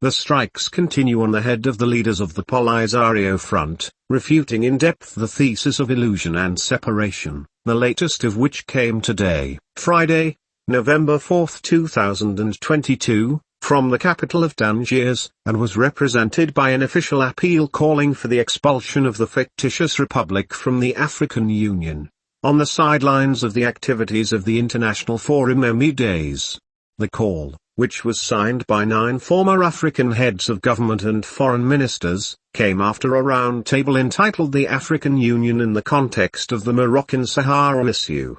The strikes continue on the head of the leaders of the Polisario front, refuting in depth the thesis of illusion and separation, the latest of which came today, Friday, November 4, 2022, from the capital of Tangiers, and was represented by an official appeal calling for the expulsion of the fictitious republic from the African Union. On the sidelines of the activities of the International Forum Emi Days. The call, which was signed by 9 former African heads of government and foreign ministers, came after a round table entitled the African Union in the context of the Moroccan Sahara issue.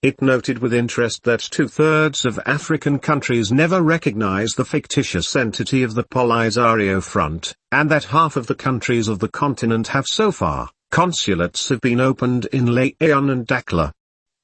It noted with interest that 2/3 of African countries never recognize the fictitious entity of the Polisario Front, and that half of the countries of the continent have so far. Consulates have been opened in Leon and Dakar.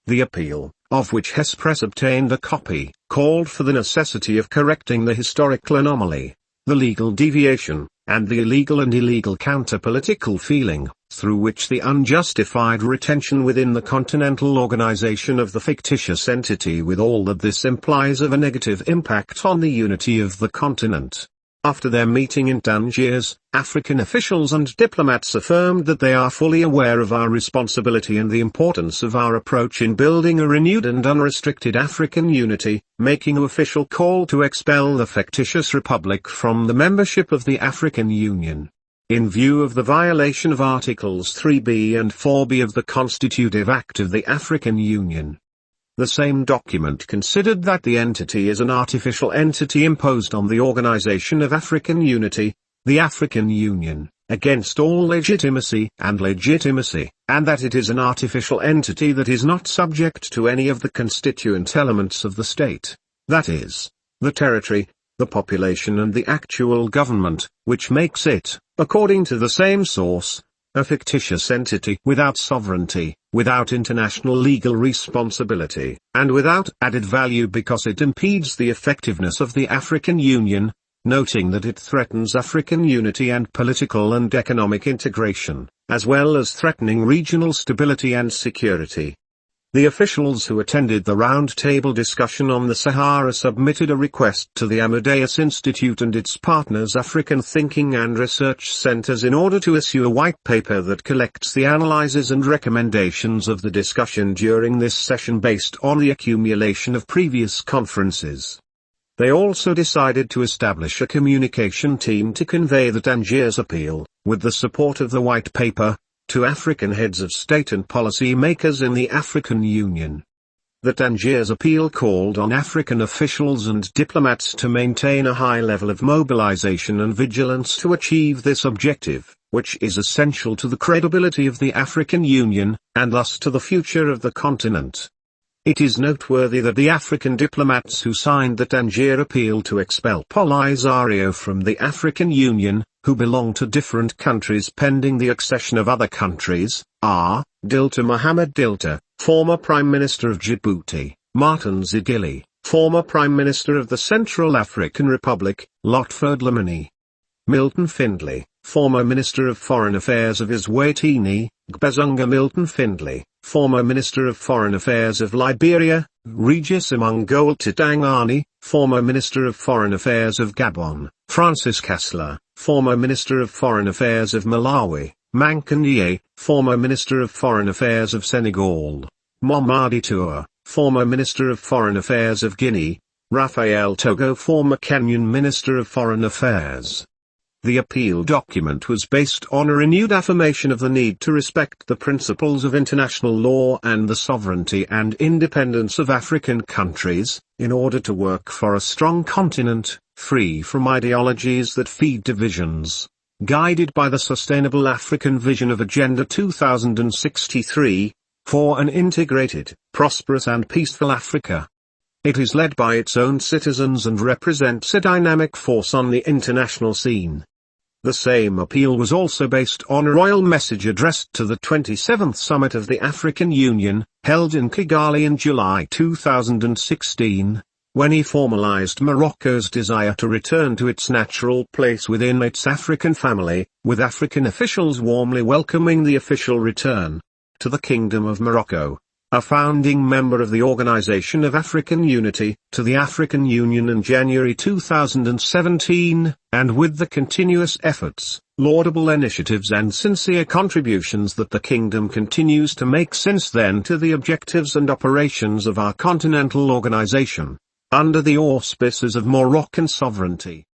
The appeal, of which Hespress obtained a copy, called for the necessity of correcting the historical anomaly, the legal deviation, and the illegal and illegal counter-political feeling, through which the unjustified retention within the continental organization of the fictitious entity with all that this implies of a negative impact on the unity of the continent. After their meeting in Tangiers, African officials and diplomats affirmed that they are fully aware of our responsibility and the importance of our approach in building a renewed and unrestricted African unity, making an official call to expel the fictitious republic from the membership of the African Union. In view of the violation of Articles 3b and 4b of the Constitutive Act of the African Union. The same document considered that the entity is an artificial entity imposed on the Organization of African Unity, the African Union, against all legitimacy, and that it is an artificial entity that is not subject to any of the constituent elements of the state, that is, the territory, the population and the actual government, which makes it, according to the same source, a fictitious entity without sovereignty, without international legal responsibility, and without added value because it impedes the effectiveness of the African Union, noting that it threatens African unity and political and economic integration, as well as threatening regional stability and security. The officials who attended the round-table discussion on the Sahara submitted a request to the Amadeus Institute and its partners African Thinking and Research Centers in order to issue a white paper that collects the analyses and recommendations of the discussion during this session based on the accumulation of previous conferences. They also decided to establish a communication team to convey the Tangiers appeal, with the support of the white paper, to African heads of state and policy makers in the African Union. The Tangiers appeal called on African officials and diplomats to maintain a high level of mobilization and vigilance to achieve this objective, which is essential to the credibility of the African Union, and thus to the future of the continent. It is noteworthy that the African diplomats who signed the Tangier appeal to expel Polisario from the African Union, who belong to different countries pending the accession of other countries, are, Dilta Mohamed Dilta, former Prime Minister of Djibouti, Martin Zigili, former Prime Minister of the Central African Republic, Lotford Lamini, Milton Findley, former Minister of Foreign Affairs of Eswatini, Gbazunga Milton Findley, former Minister of Foreign Affairs of Liberia, Regis Imongol Titangani, former Minister of Foreign Affairs of Gabon, Francis Kassler, former Minister of Foreign Affairs of Malawi, Mankandie, former Minister of Foreign Affairs of Senegal, Momadi Toure, former Minister of Foreign Affairs of Guinea, Raphael Togo, former Kenyan Minister of Foreign Affairs. The appeal document was based on a renewed affirmation of the need to respect the principles of international law and the sovereignty and independence of African countries, in order to work for a strong continent, free from ideologies that feed divisions, guided by the Sustainable African Vision of Agenda 2063, for an integrated, prosperous and peaceful Africa. It is led by its own citizens and represents a dynamic force on the international scene. The same appeal was also based on a royal message addressed to the 27th Summit of the African Union, held in Kigali in July 2016, when he formalized Morocco's desire to return to its natural place within its African family, with African officials warmly welcoming the official return to the Kingdom of Morocco. a founding member of the Organization of African Unity, to the African Union in January 2017, and with the continuous efforts, laudable initiatives and sincere contributions that the Kingdom continues to make since then to the objectives and operations of our continental organization, under the auspices of Moroccan sovereignty.